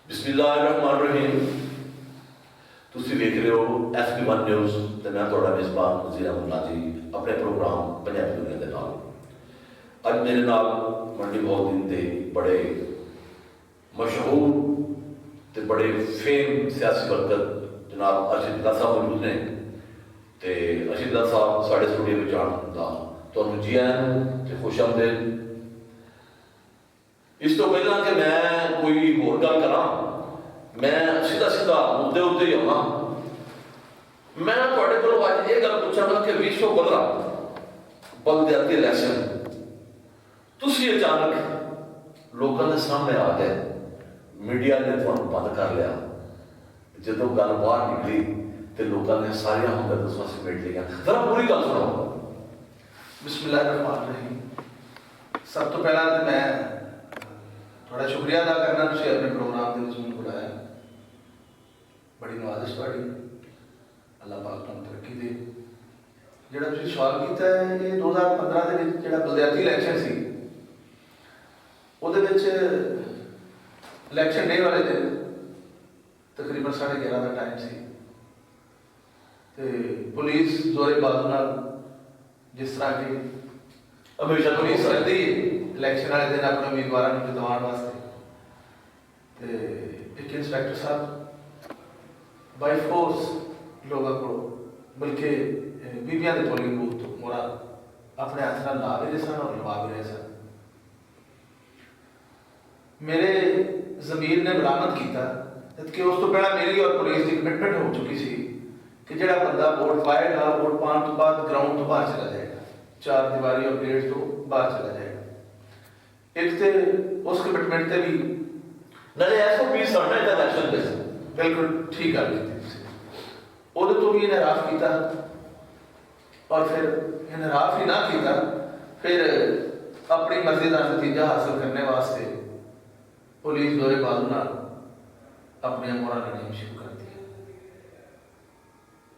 बिस्मिल्लाहिर्रहमानिर्रहीम। ਤੁਸੀਂ ਵੇਖ ਰਹੇ ਹੋ SP1 ਨਿਊਜ਼ ਤੇ ਮੈਂ ਤੁਹਾਡਾ ਮੇਜ਼ਬਾਨ ਵਜ਼ੀਰ ਅਹਿਮਦ ਨਾਜੀ ਆਪਣੇ ਪ੍ਰੋਗਰਾਮ ਪੰਜਾਬੀ ਦੁਨੀਆ ਦੇ ਨਾਲ। ਅੱਜ ਮੇਰੇ ਨਾਲ ਮੰਡੀ ਮੌਦੀਨ ਦੇ ਬੜੇ ਮਸ਼ਹੂਰ ਤੇ ਬੜੇ ਫੇਮ ਸਿਆਸੀ ਵਰਕਰ ਜਨਾਬ ਅਰਸ਼ਦ ਅਬਦੁੱਲਾ ਸਾਹਿਬ ਮੌਜੂਦ ਨੇ ਤੇ ਅਰਸ਼ਦ ਅਬਦੁੱਲਾ ਸਾਹਿਬ ਸਾਡੇ ਸਟੂਡੀਓ ਵਿੱਚ ਆਉਣ ਦਾ ਤੁਹਾਨੂੰ ਜੀ ਆਇਆਂ ਨੂੰ ਤੇ ਖੁਸ਼ਾਮਦੀਦ। ਇਸ ਤੋਂ ਪਹਿਲਾਂ ਕਿ ਮੈਂ ਕੋਈ ਹੋਰ ਗੱਲ ਕਰਾਂ, मैं सीधा मुद्दे उत्ते ही आना। मैं तुहाडे कोलों अज ये गल पुछांगा कि 2015 बलदियाती इलैक्शन तुसीं अचानक लोगों के सामने आ गए, मीडिया ने तुहानूं बंद कर लिया। जदों गल बाहर निकली तो लोगों ने सारियां हमदर्द उस पासे समेट लिया। जरा पूरी गल सुनाओ। बिस्मिल्लाहिर्रहमानिर्रहीम। सब तो पहला तो मैं थोड़ा शुक्रिया अदा करना, तुसीं अपने प्रोग्राम के विच मैनूं बुलाया, बड़ी नवाजिश तुहाडी, अल्लाह पाक तुहानूं तरक्की दे। जिहड़ा तुसीं सवाल कीता है, ये 2015 ਦੇ ਵਿੱਚ ਜਿਹੜਾ ਬਲदियाती इलैक्शन सी, ਉਹਦੇ ਵਿੱਚ इलैक्शन डे वाले दिन तकरीबन 11:30 ਦਾ टाइम सी ਤੇ पुलिस जोरे बाजू ਨਾਲ जिस तरह की हमेशा पुलिस करती है इलैक्शन वाले दिन अपने उम्मीदवारों को जितवाने वास्ते, तो एक इंस्पैक्टर साहब बाई फोर्स लोगों को बल्कि बीबियां के पोलिंग बूथ तो मोरा अपने हाथ नाल ला भी रहे सन और लवा भी रहे सन। मेरे जमीर ने बरामद किया कि उस तो पहला मेरी और पुलिस की कमिटमेंट हो चुकी सी कि जिहड़ा बंदा वोट पाएगा, वोट पाने तो बाद ग्राउंड तो बाहर चला जाएगा, चार दीवारी और गेट तो बाहर चला जाएगा। एक तो उस कमिटमेंट से भी नाले SOP साडा इलैक्शन दे बिल्कुल ठीक गल की उहदे तो भी इनहराफ किया और फिर इनहराफ ही ना किया, फिर अपनी मर्जी का नतीजा हासिल करने वास्ते पुलिस जोरे बाजू नाल अपनी मोहरा लड़नी शुरू कर दी।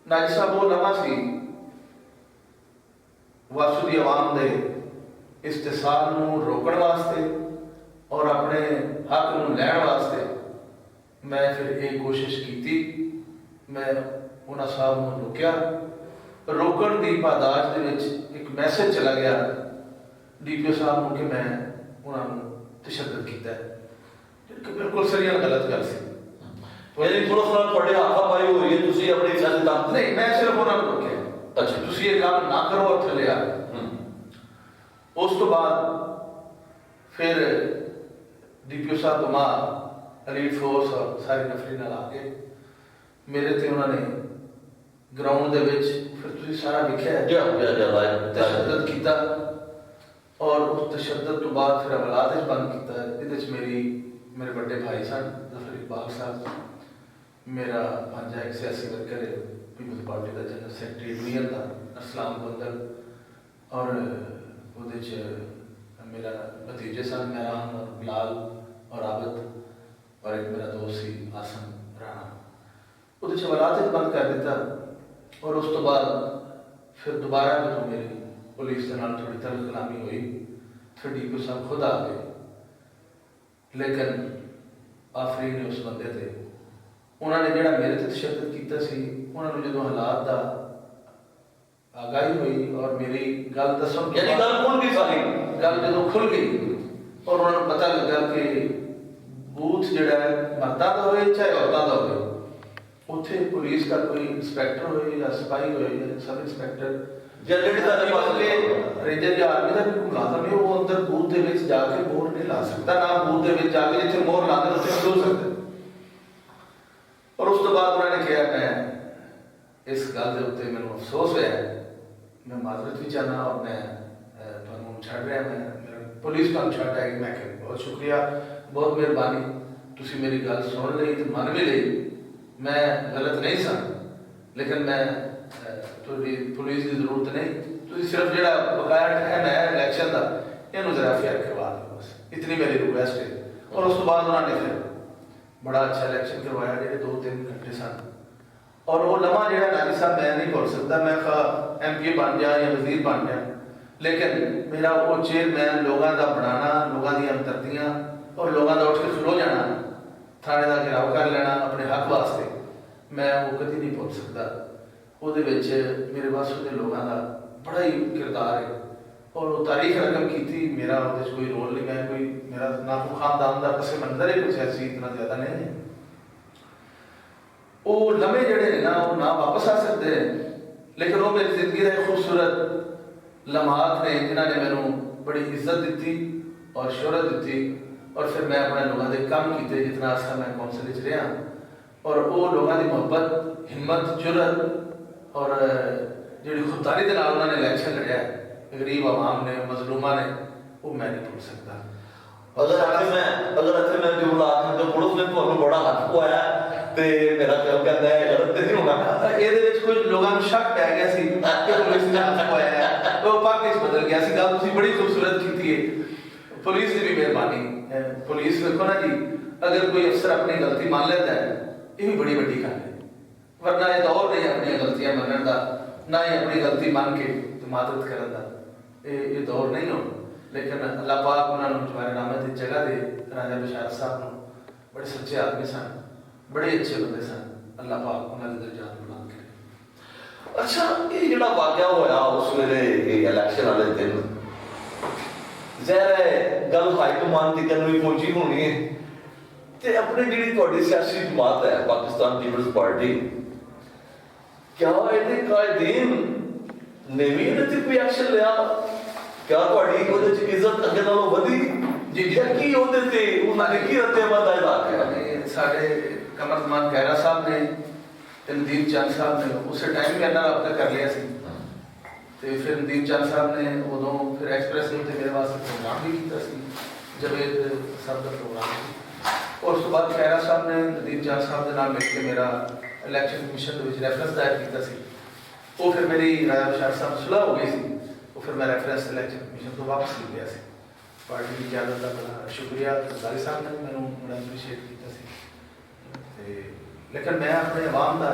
नाजी साहब वो लम्हा सी वासू दी आवाम दे इस्तेसाल नूं रोकण वास्ते और अपने हक नूं लैण वास्ते मैं फिर एक कोशिश की। मैं उन्हां साहब नूं रोकण दी पादाश दे विच एक मैसेज चला गया DPO साहब नूं कि मैं उन्हां नूं तशद्दुद कीता है, जो बिल्कुल सही गलत गल सी। यानी पुलिस नाल तुहाडे हाथापाई हो रही है, तुसीं अपनी सियासत नहीं, मैं सिर्फ उन्हां नूं रोकिया। अच्छा, तुसीं ये काम ना करो और थल्ले आ। उस तो बाद फिर DPO साहब तुमा एलीट फोर्स और सारी नफरी नाल आके मेरे ते उन्होंने ग्राउंड दे विच फिर तुसीं सारा वेखिआ तशद्दुद कीता और उस तशद्दुद तो बाद फिर अमलात विच बंद कीता। इहदे च मेरे बड़े भाई सन जफर इकबाल साहब, मेरा भांजा एक सियासी वर्कर है पीपल्स पार्टी का जनरल सैकटरी यूनियन का असलाम बंदल, और उहदे च मेरा भतीजे सन मेहरान और बिलाल और आबद, और एक मेरा दोस्त सी आसम राणा। उहदे च अमलात विच बंद कर दिता और उस तो बाद फिर दोबारा जो मेरी पुलिस के नाल थोड़ी तलब कलामी हुई, फिर DPO साहब खुद आ गए, लेकिन आफरी ने उस बंदे थे उन्होंने जिहड़ा मेरे ते तशद्दुद कीता सी, उन्होंने जो हालात का आगाही हुई और मेरी गल दसन यानी गल खुल गई, सारी गल जो खुल गई और उन्होंने पता लगा कि बूथ जिहड़ा है मर्दां दा होए चाहे औरतां दा होए, उत्थे पुलिस का कोई इंस्पैक्टर होए या सिपाही होए या सब इंस्पैक्टर रेंजर या आर्मी का भी मुलाजम है, वो अंदर बूथ दे विच जाके मोहर नहीं ला सकता, ना बूथ दे विच जाके जिथे मोहर लाते उत्थे खड़ो सकता। और उस तो बाद उन्होंने कहा मैं इस गल के उत्ते मैनूं अफसोस होया, मैं माजरत भी चाहना और मैं तुहानूं छड्ड रहा, मैं पुलिस तुहानूं छड्ड आएगी। मैं कहा बहुत शुक्रिया, बहुत मेहरबानी, तुसीं मेरी गल सुन लई ते मन भी लई, मैं गलत नहीं सा, लेकिन मैं पुलिस की जरूरत नहीं, तुसीं सिर्फ जिहड़ा बकाया टाइम है इलैक्शन का इहनूं जरा फेयर करवा दो, बस इतनी मेरी रिक्वेस्ट है। और उस तो बाद उन्होंने फिर बड़ा अच्छा इलैक्शन करवाया, जिहड़े 2-3 घंटे सन, और वो लम्हा जिहड़ा नाजी साहब मैं नहीं भुल सकता। मैं MP बन जाए या वजीर बन जाए, लेकिन मेरा वो चेयरमैन लोगों का बनाना, लोगों दी हमदर्दियां और लोगों का उठ के खलो जाना थाने का घेराव कर लेना अपने हक वास्ते, मैं वो कभी नहीं भुल सकता। ਉਹਦੇ ਵਿੱਚ ਮੇਰੇ ਵਾਸਤੇ ਦੇ ਲੋਕਾਂ ਦਾ ਬੜਾ ਹੀ ਕਿਰਦਾਰ ਹੈ ਔਰ ਉਹ ਤਾਰੀਖ ਰਕਮ ਕੀਤੀ। ਮੇਰਾ ਉਹਦੇ 'ਚ ਕੋਈ ਰੋਲ ਨਹੀਂ, ਮੈਂ ਕੋਈ ਮੇਰਾ ਨਾ ਕੋਈ ਖਾਨਦਾਨ ਦਾ ਕਿਸੇ ਮੰਦਰ ਹੈ ਕੁਛ ਐਸੀ ਇਤਨਾ ਜ਼ਿਆਦਾ ਨਹੀਂ ਹੈ। ਉਹ ਲੰਮੇ ਜਿਹੜੇ ਨੇ ਨਾ ਉਹ ਨਾ ਵਾਪਸ ਆ ਸਕਦੇ ਲੇਕਿਨ ਉਹ ਮੇਰੀ ਜ਼ਿੰਦਗੀ ਦੇ ਖੂਬਸੂਰਤ ਲਮਹਾਤ ਨੇ ਜਿਨ੍ਹਾਂ ਨੇ ਮੈਨੂੰ ਬੜੀ ਇੱਜ਼ਤ ਦਿੱਤੀ ਔਰ ਸ਼ੋਹਰਤ ਦਿੱਤੀ। और फिर मैं अपने लोगों के काम किए जितना अर्सा मैं कौंसल च रहा और वो लोगों की मुहब्बत, हिम्मत, जुरत और जी खुददारी के नाल उन्होंने इलैक्शन लड़िया गरीब आवाम ने, मजलूमा ने, वो मैं नहीं भूल सकता। अगर इत्थे मैं जुमला आखण तो पुलिस ने ਤੁਹਾਨੂੰ बड़ा हथ पवाया ਤੇ ਮੇਰਾ ਖਿਆਲ ਕਹਿੰਦਾ ਹੈ ਗਲਤ ਨਹੀਂ ਹੋਣਾ। ਇਹਦੇ ਵਿੱਚ ਕੋਈ ਲੋਕਾਂ ਨੂੰ ਸ਼ੱਕ ਪੈ ਗਿਆ ਸੀ ਕਿ ਪੁਲਿਸ ਨੇ ਹੱਥ ਪਵਾਇਆ ਹੈ, ਉਹ ਪਾਕਿਸ ਬਦਲ ਗਿਆ ਸੀ। ਗੱਲ ਤੁਸੀਂ ਬੜੀ ਖੂਬਸੂਰਤ ਕੀਤੀ ਹੈ, पुलिस की भी मेहरबानी। पुलिस देखो ना जी, अगर कोई अफसर अपनी गलती मान लेता है ये भी बड़ी बड़ी गल है, वरना ये दौर नहीं अपनी गलतियां मनने का, ना ही अपनी गलती मान के तो मदद करने का, ये दौर नहीं हो। लेकिन अल्लाह पाक उन्होंने जवारे नामे की जगह दे राजा बशारत साहब को, बड़े सच्चे आदमी सन, बड़े अच्छे बंदे सन, अल्लाह पाक उन्होंने दर्जात बुलंद करे। अच्छा, ये जिहड़ा वाकया होया उस वेले इलैक्शन वाले दिन ज़ाहिर है गल हाईकमान तक भी पहुंची होनी है ते अपनी जिहड़ी तुहाडी सियासी जमात है पाकिस्तान पीपल्स पार्टी, क्या इहदे कायदीन ने भी इहदे ते कोई एक्शन लिया? क्या तुहाडी ओहदे च इज्जत अगे नालों वधी जी? की ओहदे ते उन्हां ने की रत्तेबाद दा इजहार किया? साडे कमरजमान खैरा साहब ने ते नदीम चंद साहब ने उस टाइम भी इन्ना रब्ता कर लिया सी ਤੇ ਫਿਰ ਨਦੀਮ ਚੰਦ ਸਾਹਿਬ ਨੇ ਉਦੋਂ ਫਿਰ ਐਕਸਪ੍ਰੈਸ ਦੇ ਉੱਤੇ ਮੇਰੇ ਵਾਸਤੇ ਪ੍ਰੋਗਰਾਮ ਵੀ ਕੀਤਾ ਸੀ, ਜਵੇਦ ਸਾਹਿਬ ਦਾ ਪ੍ਰੋਗਰਾਮ ਸੀ। ਉਸ ਤੋਂ ਬਾਅਦ ਖੈਰਾ ਸਾਹਿਬ ਨੇ ਨਦੀਮ ਚੰਦ ਸਾਹਿਬ ਦੇ ਨਾਲ ਮਿਲ ਕੇ ਮੇਰਾ ਇਲੈਕਸ਼ਨ ਕਮਿਸ਼ਨ ਦੇ ਵਿੱਚ ਰੈਫਰੈਂਸ ਦਾਇਰ ਕੀਤਾ ਸੀ। ਉਹ ਫਿਰ ਮੇਰੀ ਰਾਜਾ ਬਸ਼ਾਰ ਸਾਹਿਬ ਸੁਲਹ ਹੋ ਗਈ ਸੀ, ਉਹ ਫਿਰ ਮੈਂ ਰੈਫਰੈਂਸ ਇਲੈਕਸ਼ਨ ਕਮਿਸ਼ਨ ਤੋਂ ਵਾਪਸ ਲੈ ਲਿਆ ਸੀ। ਪਾਰਟੀ ਦੀ ਇਜਾਜ਼ਤ ਦਾ ਬੜਾ ਸ਼ੁਕਰੀਆ, ਸਰਦਾਰੀ ਸਾਹਿਬ ਨੇ ਮੈਨੂੰ ਬੜਾ ਐਪਰੀਸ਼ੀਏਟ ਕੀਤਾ ਸੀ। ਤੇ ਲੇਕਿਨ ਮੈਂ ਆਪਣੇ ਆਵਾਮ ਦਾ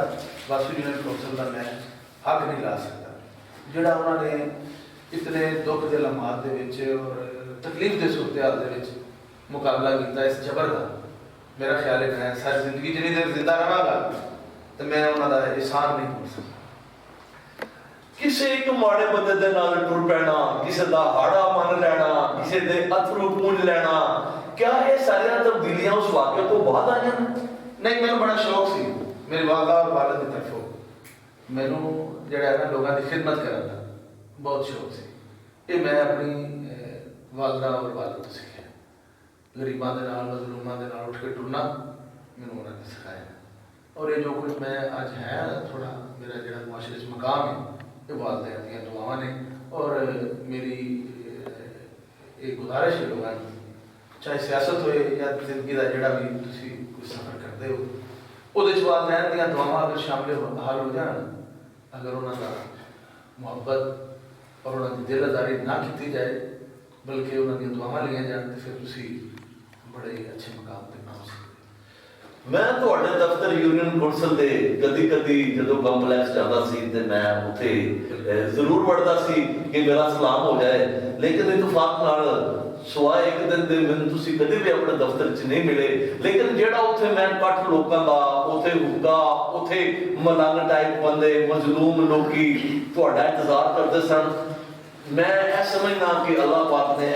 ਵਾਸੂ ਯੂਨੀਅਨ ਕੌਂਸਲ ਦਾ ਮੈਂ ਹੱਕ ਨਹੀਂ ਲਾ ਸਕਦਾ ਜਿਹੜਾ ਉਹਨਾਂ ਨੇ ਇਤਨੇ ਦੁੱਖ ਦੇ ਲਮਹਾਤ ਦੇ ਵਿੱਚ ਔਰ ਤਕਲੀਫ ਦੇ ਸੂਰਤ-ਹਾਲ ਦੇ ਵਿੱਚ ਮੁਕਾਬਲਾ ਕੀਤਾ ਇਸ ਜ਼ਬਰ ਦਾ। ਮੇਰਾ ਖਿਆਲ ਹੈ ਮੈਂ ਸਾਰੀ ਜ਼ਿੰਦਗੀ ਜਿੰਨੀ ਦੇਰ ਜ਼ਿੰਦਾ ਰਹਾਂਗਾ ਤੇ ਮੈਂ ਉਹਨਾਂ ਦਾ ਇਹਸਾਨ ਨਹੀਂ ਭੁੱਲ ਸਕਦਾ। ਕਿਸੇ ਇੱਕ ਮਾੜੇ ਬੰਦੇ ਦੇ ਨਾਲ ਟੁਰ ਪੈਣਾ, ਕਿਸੇ ਦਾ ਹਾੜਾ ਮੰਨ ਲੈਣਾ, ਕਿਸੇ ਦੇ ਅਥਰੂ ਪੂੰਝ ਲੈਣਾ, क्या ये सारियां तब्दीलियां उस वाक़े तो बाद आईयां? नहीं, मैंने बड़ा शौक सी मेरे वालदा और वालिद की तरफों, मैनू जिहड़ा ना लोगों की खिदमत करने का बहुत शौक सी। ये मैं अपनी वालदा और वालिद तो सीखा, गरीबां दे नाल मजलूमां दे नाल उठ के टुरना मैनू उन्होंने सिखाया। और ये जो कुछ मैं अज है थोड़ा मेरा जिहड़ा मुआशरे च मकाम है ये वालदा दी दुआवां ने। और मेरी एक गुजारिश है लोगों की, चाहे सियासत होए या जिंदगी का जिहड़ा भी तुसीं कोई सफ़र करते हो, उहदे च वालदैन दीयां दुआवां अगर शामिल हाल हो जान, अगर उन्होंने मुहब्बत और उन्होंने दिलदारी ना की जाए बल्कि उन्होंने दुआवां लिया जान तो फिर तुसीं बड़े अच्छे मकाम पर पहुंच सकते। मैं तुहाडे दफ्तर यूनियन कौंसल दे कदी जदों कंपलैक्स जाता सी ते मैं उत्थे जरूर वड़दा सी कि मेरा सलाम हो जाए, लेकिन इतफाक नाल सवाए एक दिन दे मैनूं तुसीं कदी भी अपने दफ्तर च नहीं मिले। लेकिन जिहड़ा उत्थे मैं कट्ठ लोकां दा उत्थे हुक्का उत्थे मलंग टाइप बंदे मजलूम लोकी तुहाडा इंतजार करदे सन, मैं यह समझना कि अल्लाह पाक ने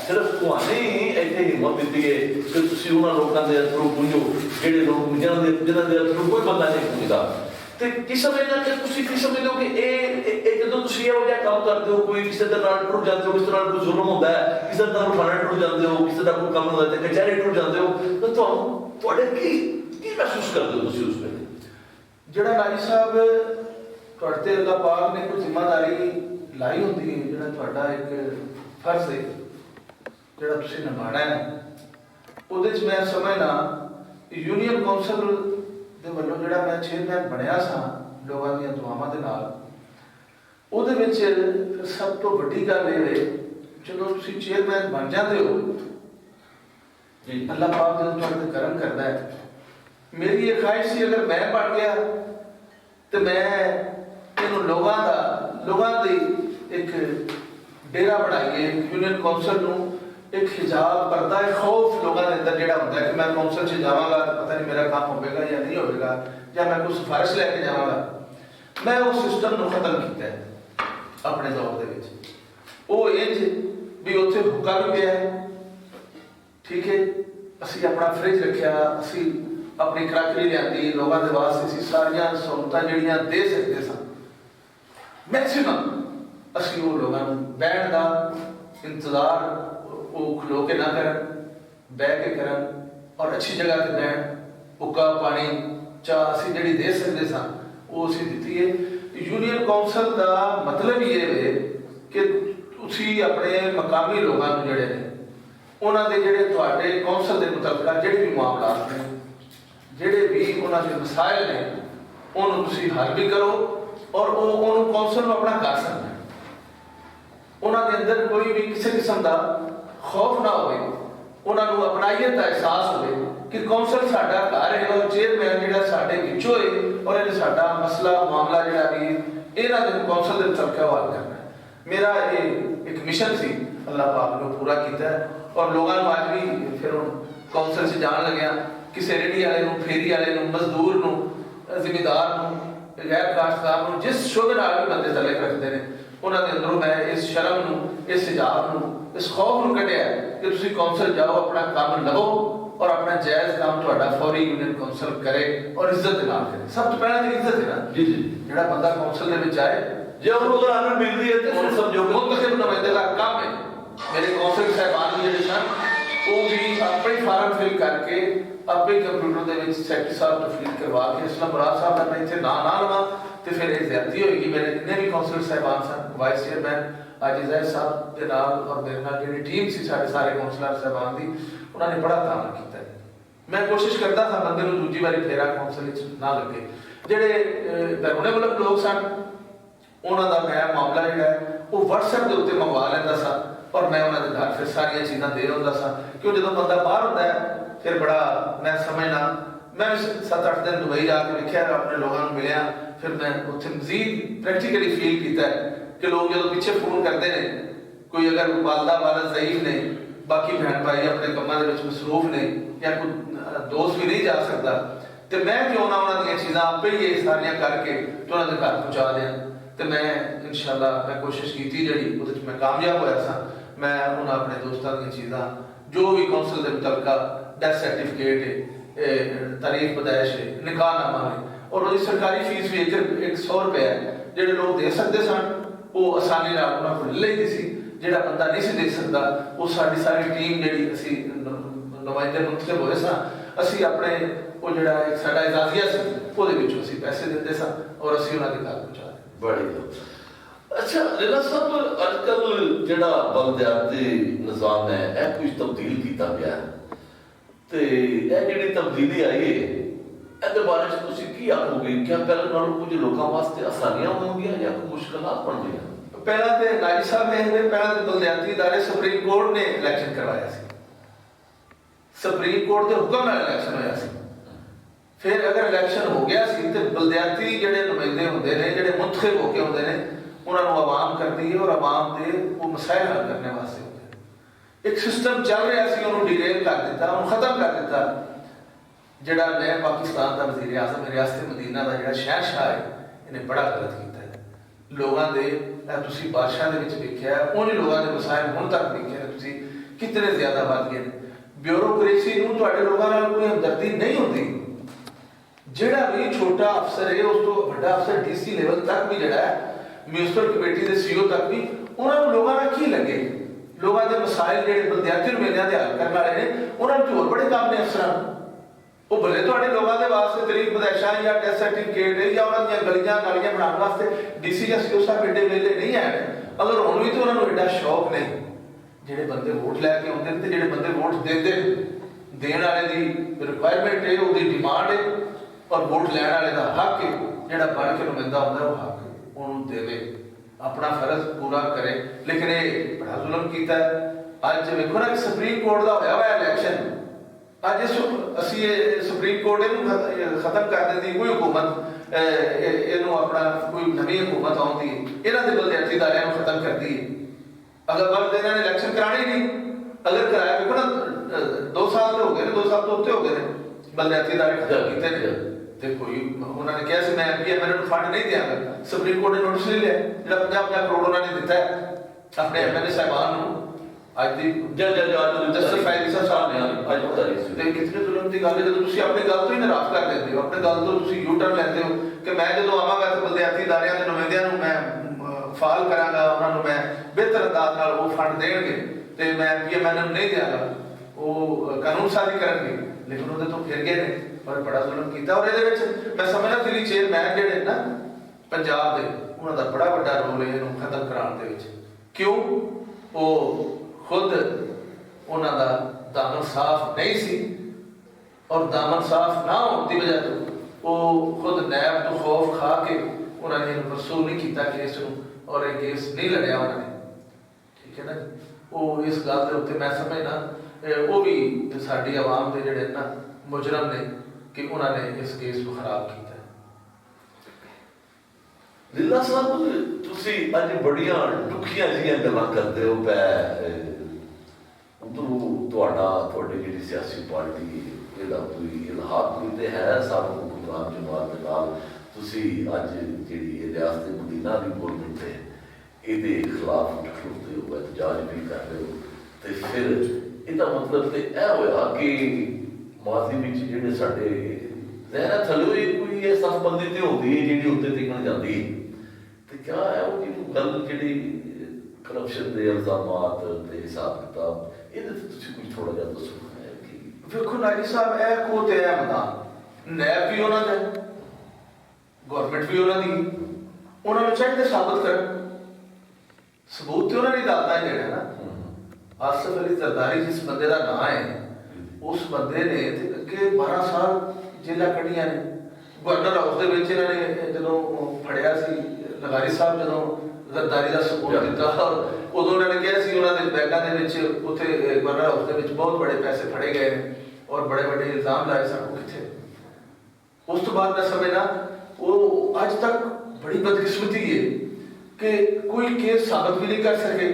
सिर्फ तुहानी ही इत्थे हिम्मत दी है कि तुसीं उन्हां लोकां दे अथरू पुंजो जिहड़े लोग जिन्हां दे अथरू कोई बंदा नहीं पुंजदा। ते की समझना कि तुसीं की समझदे हो कि ਇਹ ਜਦੋਂ ਤੁਸੀਂ ਇਹੋ ਜਿਹਾ ਕੰਮ ਕਰਦੇ ਹੋ, ਕੋਈ ਕਿਸੇ ਦੇ ਨਾਲ ਟੁੱਟ ਜਾਂਦੇ ਹੋ, ਕਿਸੇ ਨਾਲ ਕੋਈ ਜ਼ੁਲਮ ਹੁੰਦਾ ਹੈ, ਕਿਸੇ ਨਾਲ ਖਾਣਾ ਟੁੱਟ ਜਾਂਦੇ ਹੋ, ਕਿਸੇ ਦਾ ਕੋਈ ਕੰਮ ਹੁੰਦਾ ਤੇ ਕਚਹਿਰੀ ਟੁੱਟ ਜਾਂਦੇ ਹੋ, ਤਾਂ ਤੁਹਾਡੇ ਕੀ ਮਹਿਸੂਸ ਕਰਦੇ ਹੋ ਤੁਸੀਂ ਉਸ ਵੇਲੇ? ਜਿਹੜਾ ਰਾਜੀ ਸਾਹਿਬ ਤੁਹਾਡੇ ਤੇ ਅੱਲਾਹ ਪਾਕ ਨੇ ਕੋਈ ਜ਼ਿੰਮੇਵਾਰੀ ਲਾਈ ਹੁੰਦੀ ਹੈ, ਜਿਹੜਾ ਤੁਹਾਡਾ ਇੱਕ ਫਰਜ਼ ਹੈ ਜਿਹੜਾ ਤੁਸੀਂ ਨਿਭਾਉਣਾ ਹੈ, ਉਹਦੇ 'ਚ ਮੈਂ ਸਮਝਦਾ यूनियन कौंसल ਦੇ ਵੱਲੋਂ ਜਿਹੜਾ ਮੈਂ ਚੇਅਰਮੈਨ ਬਣਿਆ ਸਾਂ ਲੋਕਾਂ ਦੀਆਂ ਦੁਆਵਾਂ ਦੇ ਨਾਲ, ਉਹਦੇ ਵਿੱਚ ਫਿਰ ਸਭ ਤੋਂ ਵੱਡੀ ਗੱਲ ਇਹ ਹੈ ਜਦੋਂ ਤੁਸੀਂ ਚੇਅਰਮੈਨ ਬਣ ਜਾਂਦੇ ਹੋ ਜੀ, ਅੱਲਾਹ ਪਾਕ ਜਦੋਂ ਤੁਹਾਡੇ ਤੇ ਕਰਮ ਕਰਦਾ ਹੈ। ਮੇਰੀ ਇਹ ਖਾਹਿਸ਼ ਸੀ ਅਗਰ ਮੈਂ ਬਣ ਗਿਆ ਤੇ ਮੈਂ ਇਹਨੂੰ ਲੋਕਾਂ ਦੀ ਇੱਕ ਡੇਰਾ ਬਣਾਈਏ, ਯੂਨੀਅਨ ਕੌਂਸਲ ਨੂੰ एक हिजाब पर्दा है, खौफ लोगों के अंदर जो होता है कि मैं कौंसल से जावांगा तो पता नहीं मेरा काम होगा या नहीं होगा, या मैं कोई सिफारिश लैके जावांगा। मैं उस सिस्टम को खत्म किया है अपने दौर के विच। वो इंज भी उत्थे हुक्का भी पिया है, ठीक है, असी अपना फ्रिज रखा, असी अपनी क्रॉकरी लियाती, लोगों के वास्ते असी सारिया सहूलतां जिहड़ियां दे सकते सन, मैक्सिमम असी वो लोगों को बहन का इंतजार वो खलो के ना करन, बह के करन और अच्छी जगह ते बहन, हुक्का पानी चाह असी जिहड़ी दे सकते सन वो असी दित्ती है। यूनियन कौंसल का मतलब ये है कि तुसी अपने मकामी लोगों को जिहड़े ने उन्होंने जिहड़े तुहाडे कौंसल के मुतलका जिहड़े भी मामलात ने, जिहड़े भी उन्होंने मसाइल ने, उन्होंने तुसी हल भी करो और वो कौंसल अपना कर सकते हैं। उन्होंने अंदर कोई भी किसी किस्म का खौफ ना हो, उन्होंने अपनाइयत का एहसास हो कि कौंसल साडा घर है और चेयरमैन जिहड़ा साडे विचों है और इन्हें साडा मसला मामला जिहड़ा भी इन्हां दे कौंसल के मुतलका हल करना है। मेरा ये एक मिशन सी, अल्लाह पाक ने पूरा किया है और लोगों को आज भी फिर कौंसल से जान लग्या, किसी रेहड़ी वाले को, फेरी वाले को, मजदूर को, जिमीदार को, गैर काश्तकार को, जिस शोबे नाल भी बंदे तले रखते हैं, उन्होंने अंदरों मैं इस शर्म को, इस हिजाब को, इस खौफ को कढ़िया कि तुसी कौंसल जाओ, अपना काम लवो और अपना जायज़ काम तुहाडा फौरी यूनियन कौंसल करे और इज्जत के नाल करे। सब तो पहला तो इज्जत है ना जी जी, जिहड़ा बंदा कौंसल दे विच आए, जे उन्होंने आनंद मिलती है तो फिर समझो कि मुंतखब नुमाइंदे का काम है। मेरे कौंसल साहबान जिहड़े सन वो भी अपने फार्म फिल करके अपने कंप्यूटर दे विच सैक्रेटरी साहब तो फिल करवा के इसला मुराद साहब का मैं इत्थे ना लवां तो फिर ये ज्यादती होगी। मेरे जितने भी कौंसल साहबान सन, वाइस चेयरमैन आज जैद साहब के नाल और मेरे नाल जिहड़ी टीम सी सारे सारे कौंसलर साहबान दी, उन्होंने बड़ा काम किया। मैं कोशिश करता था बंदे को दूजी बारी फेरा कौंसल ना लगे। जिहड़े दरुणे मुल्क लोग सन उन्हों का मैं मामला जिहड़ा है वो व्हाट्सएप के उत्ते मंगवा लैंदा सा और मैं उन्होंने घर फिर सारिया चीज़ां दे आउंदा सा। क्यों जो बंदा बाहर होता है फिर बड़ा मैं समझना, मैं 7-8 दिन दुबई जाके देखा, अपने लोगों को मिलया, फिर मैं उत्थे मजीद प्रैक्टिकली फील किया कि लोग जो पिछे फोन करते हैं, कोई अगर वालदा वालद ज़ईफ ने, बाकी बहन भाई अपने कामों के मसरूफ ने या कोई दोस्त भी नहीं जा सकता, तो मैं क्यों ना उन्होंने चीज़ां आपे ही ये सारिया करके तो उन्होंने घर पहुँचा दें। तो मैं इंशाअल्लाह मैं कोशिश की जी मैं कामयाब होया सा। मैं उन्होंने अपने दोस्तों की चीज़ां जो भी कौंसल के मुतलका डेथ सर्टिफिकेट है, तारीख पैदाइश है, निकाहनामा है और वो सरकारी फीस भी एक 100 रुपये है, जो लोग दे सकते सन वो आसानी उन्होंने ले लेती सी, जो बंदा नहीं दे सकता वो सारी सारी टीम जी असी नुमाइंदे मुंतखब होए सा, असी अपने वो जो एक साडा इजाजिया से वो असी पैसे देते सा और असी उन्होंने घर पहुँचा दें। बड़ी अच्छा जिला साहब अजकल जिहड़ा बलदियाती निज़ाम है यह कुछ तब्दील किया गया है, तो यह जिहड़ी तब्दीली आई है ਇਹਦੇ ਬਾਰੇ ਚ ਤੁਸੀਂ ਕੀ ਆਖੋਗੇ? क्या ਪਹਿਲਾਂ ਨਾਲੋਂ ਕੁਝ ਲੋਕਾਂ ਵਾਸਤੇ ਆਸਾਨੀਆਂ ਹੋਣਗੀਆਂ ਜਾਂ ਕੋਈ ਮੁਸ਼ਕਲਾਂ ਬਣਦੀਆਂ? पहला तो नाजी साहब ने पहला तो बलदियाती इदारे सुप्रीम कोर्ट ने इलेक्शन करवाया सी, सुप्रीम कोर्ट के हुक्म नाल इलेक्शन होया सी। फिर अगर इलेक्शन हो गया सी तो बलदियाती जिहड़े नुमाइंदे होंदे ने, जिहड़े मुंतखब होके होंदे ने, उन्हां नूं आवाम करदी है और आवाम दे वो मसाइल हल करने वास्ते होंदे ने। एक सिस्टम चल रहा सी, उन्होंने डिरेल कर दिता, उन्होंने खत्म कर दिता। जिहड़ा नया पाकिस्तान का वज़ीर आज़म रियासत मदीना का जिहड़ा शहनशाह है, इन्हें बड़ा गलत किया है। लोगों के तुसी बादशाह दे विच वेखिया, उन लोगों के मसाइल हुण तक वेखे ने तुसी कितने ज्यादा बढ़ गए। ब्यूरोक्रेसी नूं तुहाडे लोगों नाल कोई हमदर्दी नहीं होती। जिहड़ा भी छोटा अफसर है उस तो बड़ा अफसर डीसी लेवल तक भी जिहड़ा है म्यूनसिपल कमेटी के सीओ तक भी उन्होंने लोगों का की लगे, लोगों के मसाइल जिहड़े बलदियाती मेलियां दे हल करने वाले ने उन्होंने होर बड़े काम ने अफसरां वो भले तुहाडे लोगों के वास्ते तरीक पैदाइशा या डेथ सर्टिफिकेट या उन्होंने गलियां नालियां बनाने वास्ते डीसी या सीओ साहब एडे वेले नहीं है, अगर हुण भी तो उन्होंने एडा शौक नहीं। जिहड़े बंदे वोट लैके आउंदे ने ते जिहड़े बंदे वोट देंदे देण वाले दी रिक्वायरमेंट है, उसदी डिमांड है और वोट लैण वाले दा हक है, जिहड़ा बन के नुमाइंदा हुंदा वो हक उन्होंने देवे, अपना फर्ज पूरा करे। लेकिन ये बड़ा जुल्म कीता है। अज वेखो ना सुप्रीम कोर्ट का होया हुआ इलेक्शन, अज असी सुप्रीम कोर्ट इहनूं खत्म कर देती, कोई हुकूमत इहनूं अपना कोई नवी हुकूमत आउंदी है, इन्हां दे बलदियाती इदारियां नूं खत्म करती है। अगर बल्द इन्हां ने इलेक्शन कराने नहीं अगर कराया देखो ना 2 साल तो हो गए ने, 2 साल तो उत्ते हो गए ने बलदियातीदारे खत्म कीते ने ते कोई उन्होंने कहा सी मैं एमपी मैंने फंड नहीं देंगा। सुप्रीम कोर्ट ने नोटिस ले लिया जो 50-50 करोड़ उन्होंने दिता है अपने एमएलए साहबान को। ਅੱਜ ਦੀ ਜਸਟਿਫਾਈ ਸਰ ਸਾਹਿਬ ਨੇ ਅੱਜ ਪਤਾ ਨਹੀਂ ਤੇ ਕਿਤਨੇ ਜ਼ੁਲਮ ਦੀ ਗੱਲ ਹੈ ਜਦੋਂ ਤੁਸੀਂ ਆਪਣੀ ਗੱਲ ਤੋਂ ਹੀ ਨਾਰਾਜ਼ ਕਰ ਦਿੰਦੇ ਹੋ, ਆਪਣੇ ਗੱਲ ਤੋਂ ਤੁਸੀਂ ਯੂ ਟਰਨ ਲੈਂਦੇ ਹੋ ਕਿ ਮੈਂ ਜਦੋਂ ਆਵਾਂਗਾ ਤੇ ਬਲਦਿਆਤੀ ਅਦਾਰਿਆਂ ਦੇ ਨੁਮਾਇੰਦਿਆਂ ਨੂੰ ਮੈਂ ਫਾਲ ਕਰਾਂਗਾ, ਉਹਨਾਂ ਨੂੰ ਮੈਂ ਬਿਹਤਰ ਅੰਦਾਜ਼ ਨਾਲ ਉਹ ਫੰਡ ਦੇਣਗੇ ਤੇ ਮੈਂ ਪੀਐਮਐਨ ਨੂੰ ਨਹੀਂ ਦਿਆਂਗਾ, ਉਹ ਕਾਨੂੰਨ ਸਾਜ਼ੀ ਕਰਨਗੇ। ਲੇਕਿਨ ਉਹਦੇ ਤੋਂ ਫਿਰ ਗਏ ਨੇ ਪਰ ਬੜਾ ਜ਼ੁਲਮ ਕੀਤਾ। ਔਰ ਇਹਦੇ ਵਿੱਚ ਮੈਂ ਸਮਝਦਾ ਦਿੱਲੀ ਚੇਅਰਮੈਨ ਜਿਹੜੇ ਨਾ ਪੰਜਾਬ ਦੇ ਉਹਨਾਂ ਦਾ ਬੜਾ ਵੱਡਾ ਰੋਲ ਹੈ ਇਹਨੂੰ ਖਤਮ ਕਰਾਉਣ ਦੇ ਵਿੱਚ। ਕਿਉਂ? ਉਹ खुद उन्होंने दामन साफ नहीं सी और दामन साफ ना होने की वजह तो वो खुद नैब तो खौफ खा के उन्होंने वसूल नहीं किया केस और एक केस नहीं लड़िया उन्होंने, ठीक है ना। वो इस गल के उत्ते मैं समझना वो भी साड़ी आवाम के जोड़े ना मुजरम ने कि उन्होंने इस केस को खराब किया। लीला साहब तुसी अज बड़ियां दुखियां जिहियां गल्लां करदे हो पै उधरों ਤੁਹਾਡੀ ਜਿਹੜੀ ਸਿਆਸੀ ਪਾਰਟੀ ਇਹਦਾ ਕੋਈ ਇਲਹਾਕ ਵੀ ਤੇ ਹੈ ਸਾਬਕਾ ਹੁਕਮਰਾਨ ਜਮਾਤ ਦੇ ਨਾਲ ਤੁਸੀਂ ਅੱਜ ਜਿਹੜੀ ਇਹ ਰਿਆਸਤ ਮਦੀਨਾ ਦੀ ਗੌਰਮੈਂਟ ਹੈ ਇਹਦੇ ਖਿਲਾਫ ਖੜੋਤੇ ਹੋ ਇਤਜਾਜ ਵੀ ਕਰ ਰਹੇ ਹੋ ਤੇ ਫਿਰ ਇਹਦਾ ਮਤਲਬ ਤੇ ਇਹ ਹੋਇਆ ਕਿ ਮਾਜ਼ੀ ਵਿੱਚ ਜਿਹੜੇ ਸਾਡੇ ਜ਼ਹਿਰਾ ਥੱਲੇ ਕੋਈ ਇਹ ਸਫਬੰਦੀ ਤੇ ਹੁੰਦੀ ਹੈ ਜਿਹੜੀ ਉੱਤੇ ਤੱਕ ਜਾਂਦੀ ਤੇ ਕਿਆ ਹੈ ਉਹ ਗੱਲ ਜਿਹੜੀ ਕਰਪਸ਼ਨ ਦੇ ਇਲਜ਼ਾਮਾਤ ਤੇ ਹਿਸਾਬ ਕਿਤਾਬ ਇਹਦੇ ਤੇ ਤੁਸੀਂ ਕੁਝ ਥੋੜਾ ਜਿਹਾ ਦੱਸੋ। ਵੇਖੋ ਨਾਜੀ ਸਾਹਿਬ ਇਹ ਕੋ ਤੇ ਹੈ ਮੈਦਾਨ ਨੈਬ ਵੀ ਉਹਨਾਂ ਦਾ ਗਵਰਨਮੈਂਟ ਵੀ ਉਹਨਾਂ ਦੀ, ਉਹਨਾਂ ਨੂੰ ਚਾਹੀਦਾ ਸਾਬਤ ਕਰਨ ਸਬੂਤ ਤੇ ਉਹਨਾਂ ਨੇ ਦੱਸਦਾ ਜਿਹੜਾ ਨਾ ਆਸਫ ਅਲੀ ਜ਼ਰਦਾਰੀ ਜਿਸ ਬੰਦੇ ਦਾ ਨਾਂ ਹੈ ਉਸ ਬੰਦੇ ਨੇ ਤੇ ਅੱਗੇ 12 ਸਾਲ ਜੇਲ੍ਹਾਂ ਕੱਢੀਆਂ ਨੇ। ਗਵਰਨਰ ਹਾਊਸ ਦੇ ਵਿੱਚ ਇਹਨਾਂ ਨੇ ਜਦੋਂ ਫੜਿਆ ਸੀ ਲਗਾਰੀ ਸਾਹਿਬ ਜਦੋਂ ਗਰਦਾਰੀ ਦਾ ਸਬੂਤ ਦਿੱਤਾ ਉਦੋਂ ਉਹਨਾਂ ਨੇ ਕਿਹਾ ਸੀ ਉਹਨਾਂ ਦੇ ਬੈਗਾਂ ਦੇ ਵਿੱਚ ਉੱਥੇ ਗਵਰਨਰ ਹਾਊਸ ਦੇ ਵਿੱਚ ਬਹੁਤ ਬੜੇ ਪੈਸੇ ਫੜੇ ਗਏ ਨੇ ਔਰ ਬੜੇ ਵੱਡੇ ਇਲਜ਼ਾਮ ਲਾਏ ਸਾਨੂੰ ਕਿੱਥੇ। ਉਸ ਤੋਂ ਬਾਅਦ ਮੈਂ ਸਮਝਣਾ ਉਹ ਅੱਜ ਤੱਕ ਬੜੀ ਬਦਕਿਸਮਤੀ ਹੈ ਕਿ ਕੋਈ ਕੇਸ ਸਾਬਤ ਵੀ ਨਹੀਂ ਕਰ ਸਕੇ।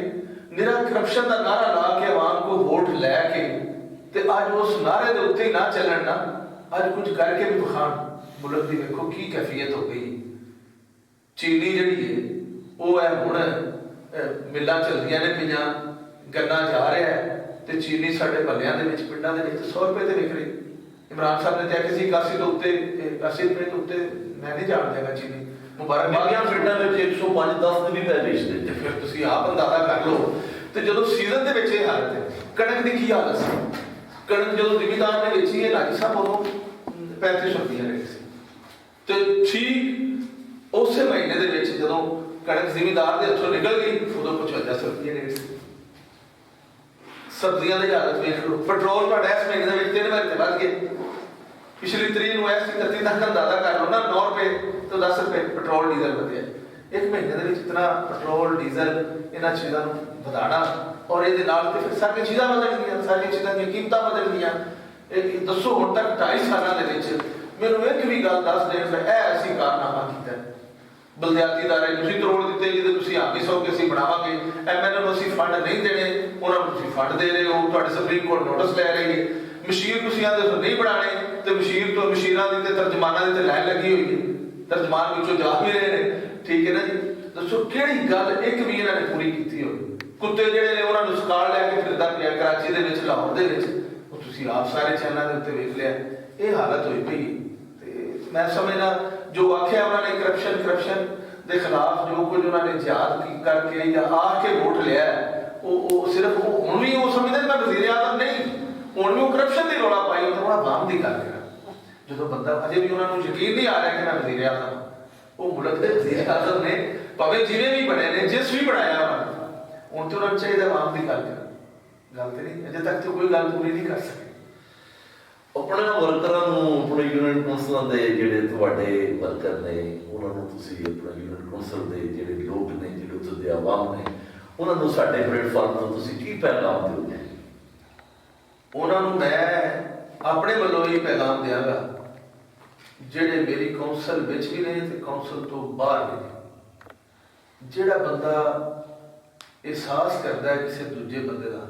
ਨਿਰਾ ਕਰਪਸ਼ਨ ਦਾ ਨਾਰਾ ਲਾ ਕੇ ਆਵਾਮ ਕੋ ਵੋਟ ਲੈ ਕੇ ਤੇ ਅੱਜ ਉਸ ਨਾਰੇ ਦੇ ਉੱਤੇ ਹੀ ਨਾ ਚੱਲਣ ਨਾ ਅੱਜ ਕੁਝ ਕਰਕੇ ਵੀ ਵਿਖਾਣ। ਮੁਲਕ ਦੀ ਵੇਖੋ ਕੀ ਕੈਫੀਅਤ ਹੋ ਗਈ। ਚੀਨੀ ਜਿਹੜੀ ਹੈ ਉਹ ਹੈ ਹੁਣ ਮਿੱਲਾਂ ਚੱਲਦੀਆਂ ਨੇ ਪਈਆਂ, ਗੰਨਾ ਜਾ ਰਿਹਾ ਹੈ ਤੇ ਚੀਨੀ ਸਾਡੇ ਮਹੱਲਿਆਂ ਦੇ ਵਿੱਚ ਪਿੰਡਾਂ ਦੇ ਵਿੱਚ 100 ਰੁਪਏ ਤੇ ਵਿਕ ਰਹੀ। ਇਮਰਾਨ ਸਾਹਿਬ ਨੇ ਕਿਹਾ ਕਿ 81 ਤੋਂ ਉੱਤੇ 80 ਰੁਪਏ ਤੋਂ ਉੱਤੇ ਮੈਂ ਨਹੀਂ ਜਾਣ ਦੇਗਾ ਚੀਨੀ। ਮੁਬਾਰਕ ਬਾਗੀਆਂ ਪਿੰਡਾਂ ਵਿੱਚ 105 10 ਦੇ ਵੀ ਪੈ ਵੇਚਦੇ ਤੇ ਫਿਰ ਤੁਸੀਂ ਆਪ ਅੰਦਾਜ਼ਾ ਕਰ ਲਓ। ਤੇ ਜਦੋਂ ਸੀਜ਼ਨ ਦੇ ਵਿੱਚ ਇਹ ਹਾਲਤ ਹੈ ਕਣਕ ਦੀ ਕੀ ਹਾਲਤ ਸੀ। ਕਣਕ ਜਦੋਂ ਜ਼ਿਮੀਦਾਰ ਨੇ ਵੇਚੀ ਹੈ ਨਾਜੀ ਸਾਹਿਬ ਉਦੋਂ 3500 ਰੁਪਏ ਰੇਟ ਸੀ ਤੇ ਠੀਕ ਉਸੇ ਮਹੀਨੇ ਦੇ ਵਿੱਚ ਜਦੋਂ कणक जिमीदार के हथों निकल गई उदों 5500 रुपये रेट से। सब्जियां की हालत देख लो, पेट्रोल इस महीने 3 महीने बढ़ गए। पिछली तरीक में 31 तक अंदाजा कर लो ना 9 रुपए तो 10 रुपए पेट्रोल डीजल बढ़िया। एक महीने इतना पेट्रोल डीजल इन्होंने चीज़ों बढ़ाना और ये फिर सारी चीज़ां बदल गई, सारी चीज़ों की कीमत बदल गई। दसो हुण तक 2.5 सालों मैनूं एक भी गल दस देण ऐसी कारनामा किया बलदियाती इदारे ਤੁਸੀਂ ਕਰੋੜ ਦਿੱਤੇ ਜਿਹਦੇ ਤੁਸੀਂ ਆਪ ਹੀ ਸੌ ਕੇ ਅਸੀਂ ਬਣਾਵਾਂਗੇ, ਐਮਐਲਏ ਨੂੰ ਅਸੀਂ ਫੰਡ ਨਹੀਂ ਦੇਣੇ ਉਹਨਾਂ ਨੂੰ ਤੁਸੀਂ ਫੰਡ ਦੇ ਰਹੇ ਹੋ, ਤੁਹਾਡੇ ਸੁਪਰੀਮ ਕੋਰਟ ਨੋਟਿਸ ਲੈ ਰਹੀ ਹੈ। ਮਸ਼ੀਰ ਤੁਸੀਂ ਆਂਦੇ ਹੋ ਨਹੀਂ ਬਣਾਣੇ ਤੇ ਮਸ਼ੀਰ ਤੋਂ ਮਸ਼ੀਰਾਂ ਦੀ ਤੇ ਤਰਜਮਾਨਾਂ ਦੀ ਤੇ ਲਾਈਨ ਲੱਗੀ ਹੋਈ ਹੈ, ਤਰਜਮਾਨ ਵਿੱਚੋਂ ਜਾ ਵੀ ਰਹੇ ਨੇ, ਠੀਕ ਹੈ ਨਾ ਜੀ। ਦੱਸੋ ਕਿਹੜੀ ਗੱਲ ਇੱਕ ਵੀ ਇਹਨਾਂ ਨੇ ਪੂਰੀ ਕੀਤੀ ਹੋਵੇ। ਕੁੱਤੇ ਜਿਹੜੇ ਨੇ ਉਹਨਾਂ ਨੂੰ ਸਕਾਲ ਲੈ ਕੇ ਫਿਰਦਾ ਪਿਆ ਕਰਾਚੀ ਦੇ ਵਿੱਚ, ਲਾਹੌਰ ਦੇ ਵਿੱਚ, ਉਹ ਤੁਸੀਂ ਆਪ ਸਾਰੇ ਚੈਨਲਾਂ ਦੇ ਉੱਤੇ ਵੇਖ ਲਿਆ। ਇਹ ਹਾਲਤ ਹੋਈ ਪਈ ਤੇ ਮੈਂ ਸਮਝਦਾ जो आख्या उन्होंने करप्शन के खिलाफ जो कुछ उन्होंने याद करके या आके वोट लिया वो सिर्फ हूँ भी वो समझते मैं वजीर आजम नहीं, हूँ भी वो करप्शन की रौला पाई तो वह आवाम की गल करा। जो बंदा अजे भी उन्होंने यकीन नहीं आ रहा कि मैं वजीर आजम, वो मुल्क के वजीर आजम ने भावें जिन्हें भी बने ने जिस भी बनाया हूँ तो उन्होंने चाहिए आवाम की गल करा। गल तो नहीं अजे तक तो कोई गल पूरी नहीं कर सके। अपने वर्करां नूं अपने यूनिट कौंसलां दे जिहड़े तुहाडे वर्कर ने उन्हां नूं तुसीं अपने यूनिट कौंसल दे जिहड़े लोग ने जिहड़े उत्थे दे आवाम ने उन्हां नूं साडे प्लेटफार्म तो तुसीं की पैगाम दिओगे? उन्हां नूं मैं अपने वल्लों ही पैगाम दिआंगा जिहड़े मेरी कौंसल विच भी ने ते कौंसल तो बाहर भी ने। जिहड़ा बंदा एहसास करदा है किसी दूजे बंदे दा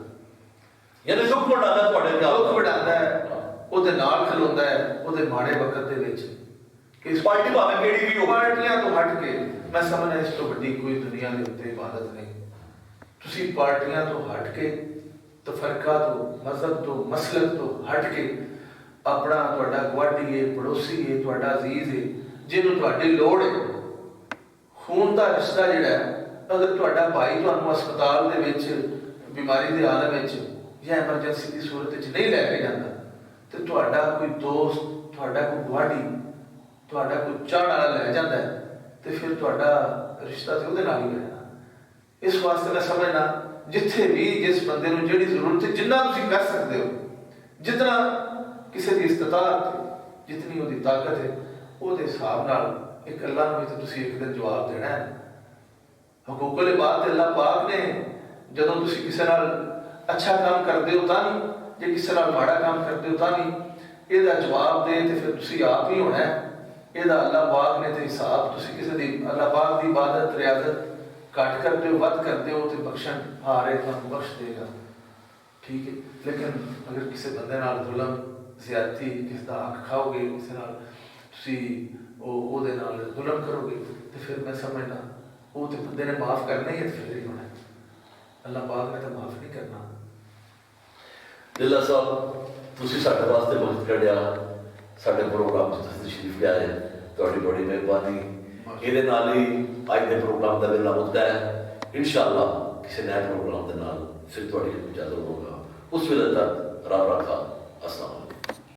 ਯਾਨੀ ਦੁੱਖ ਵੰਡਾਉਂਦਾ ਤੁਹਾਡੇ ਪਿਆਰ ਦੁੱਖ ਦਾ। ਵੰਡਾਉਂਦਾ ਹੈ, ਉਹਦੇ ਨਾਲ ਖਲੋਂਦਾ ਹੈ ਉਹਦੇ ਮਾੜੇ ਵਕਤ ਦੇ ਵਿੱਚ। ਇਸ ਪਾਰਟੀ ਭਾਵੇਂ ਕਿਹੜੀ ਵੀ ਹੋਵੇ, ਪਾਰਟੀਆਂ ਤੋਂ ਹਟ ਕੇ ਮੈਂ ਸਮਝਦਾ ਇਸ ਤੋਂ ਵੱਡੀ ਕੋਈ ਦੁਨੀਆ ਦੇ ਉੱਤੇ ਇਬਾਦਤ ਨਹੀਂ। ਤੁਸੀਂ ਪਾਰਟੀਆਂ ਤੋਂ ਹਟ ਕੇ, ਤਫਰਕਾ ਤੋਂ, ਮਜ਼ਹਬ ਤੋਂ, ਮਸਲਕ ਤੋਂ ਹਟ ਕੇ ਆਪਣਾ ਤੁਹਾਡਾ ਗੁਆਂਢੀ ਹੈ, ਪੜੋਸੀ ਹੈ, ਤੁਹਾਡਾ ਅਜ਼ੀਜ਼ ਹੈ, ਜਿਹਨੂੰ ਤੁਹਾਡੀ ਲੋੜ ਹੈ, ਖੂਨ ਦਾ ਰਿਸ਼ਤਾ ਜਿਹੜਾ ਹੈ, ਅਗਰ ਤੁਹਾਡਾ ਭਾਈ ਤੁਹਾਨੂੰ ਹਸਪਤਾਲ ਦੇ ਵਿੱਚ ਬਿਮਾਰੀ ਦੇ ਆਲਮ ਵਿੱਚ ਜਾਂ ਐਮਰਜੈਂਸੀ ਦੀ ਸੂਰਤ ਵਿੱਚ ਨਹੀਂ ਲੈ ਕੇ ਜਾਂਦਾ, ਤੇ ਤੁਹਾਡਾ ਕੋਈ ਦੋਸਤ, ਤੁਹਾਡਾ ਕੋਈ ਗੁਆਂਢੀ, ਤੁਹਾਡਾ ਕੋਈ ਚਾਹਣ ਵਾਲਾ ਲੈ ਜਾਂਦਾ ਹੈ, ਤੇ ਫਿਰ ਤੁਹਾਡਾ ਰਿਸ਼ਤਾ ਤੇ ਉਹਦੇ ਨਾਲ ਹੀ ਰਹਿਣਾ। ਇਸ ਵਾਸਤੇ ਮੈਂ ਸਮਝਣਾ ਜਿੱਥੇ ਵੀ ਜਿਸ ਬੰਦੇ ਨੂੰ ਜਿਹੜੀ ਜ਼ਰੂਰਤ ਹੈ, ਜਿੰਨਾ ਤੁਸੀਂ ਕਰ ਸਕਦੇ ਹੋ, ਜਿਤਨਾ ਕਿਸੇ ਦੀ ਇਸਤਤਾਅਤ, ਜਿਤਨੀ ਉਹਦੀ ਤਾਕਤ ਹੈ, ਉਹਦੇ ਹਿਸਾਬ ਨਾਲ ਇੱਕ ਅੱਲਾਹ ਨੂੰ ਵੀ ਤਾਂ ਤੁਸੀਂ ਇੱਕ ਦਿਨ ਜਵਾਬ ਦੇਣਾ ਹੈ। ਹਕੂਕੁਲ ਇਬਾਦ ਤੇ ਅੱਲਾਹ ਪਾਕ ਨੇ, ਜਦੋਂ ਤੁਸੀਂ ਕਿਸੇ ਨਾਲ ਅੱਛਾ ਕੰਮ ਕਰਦੇ ਹੋ ਤਾਂ ਨਹੀਂ, ਜੇ ਕਿਸੇ ਨਾਲ ਮਾੜਾ ਕੰਮ ਕਰਦੇ ਹੋ ਤਾਂ ਨਹੀਂ, ਇਹਦਾ ਜਵਾਬ ਦੇ ਤੇ ਫਿਰ ਤੁਸੀਂ ਆਪ ਹੀ ਹੋਣਾ ਹੈ। ਇਹਦਾ ਅੱਲਾਹ ਪਾਕ ਨੇ ਤੇ ਹਿਸਾਬ, ਤੁਸੀਂ ਕਿਸੇ ਦੀ ਅੱਲਾਹ ਪਾਕ ਦੀ ਇਬਾਦਤ ਰਿਆਜ਼ਤ ਘੱਟ ਕਰਦੇ ਹੋ, ਵੱਧ ਕਰਦੇ ਹੋ, ਤੇ ਬਖਸ਼ਣ ਹਾਰੇ ਤੁਹਾਨੂੰ ਬਖਸ਼ ਦੇਗਾ, ਠੀਕ ਹੈ। ਲੇਕਿਨ ਅਗਰ ਕਿਸੇ ਬੰਦੇ ਨਾਲ ਜ਼ੁਲਮ, ਜ਼ਿਆਦਤੀ, ਕਿਸੇ ਦਾ ਹੱਕ ਖਾਓਗੇ, ਕਿਸੇ ਨਾਲ ਤੁਸੀਂ ਉਹਦੇ ਨਾਲ ਜ਼ੁਲਮ ਕਰੋਗੇ, ਤੇ ਫਿਰ ਮੈਂ ਸਮਝਦਾ ਉਹ ਤੇ ਬੰਦੇ ਨੇ ਮਾਫ ਕਰਨਾ ਹੀ ਹੈ, ਤੇ ਫਿਰ ਹੀ ਹੋਣਾ। ਅੱਲਾਹ ਪਾਕ ਨੇ ਤਾਂ ਮਾਫ ਨਹੀਂ ਕਰਨਾ। ਦਿੱਲਾ ਸਾਹਿਬ, ਤੁਸੀਂ ਸਾਡੇ ਵਾਸਤੇ ਵਕਤ ਕੱਢਿਆ, ਸਾਡੇ ਪ੍ਰੋਗਰਾਮ 'ਚ ਤੁਸੀਂ ਤਸ਼ਰੀਫ ਲਿਆਏ, ਤੁਹਾਡੀ ਬੜੀ ਮਿਹਰਬਾਨੀ। ਇਹਦੇ ਨਾਲ ਹੀ ਅੱਜ ਦੇ ਪ੍ਰੋਗਰਾਮ ਦਾ ਵੇਲਾ ਮੁੱਕਦਾ ਹੈ। ਇਨਸ਼ਾਅੱਲਾ ਕਿਸੇ ਨਏ ਪ੍ਰੋਗਰਾਮ ਦੇ ਨਾਲ ਫਿਰ ਤੁਹਾਡੀ ਇਜਾਜ਼ਤ ਹੋਊਗਾ। ਉਸ ਵੇਲੇ ਤੱਕ ਰੱਬ ਰਾਖਾ। अस्सलाम।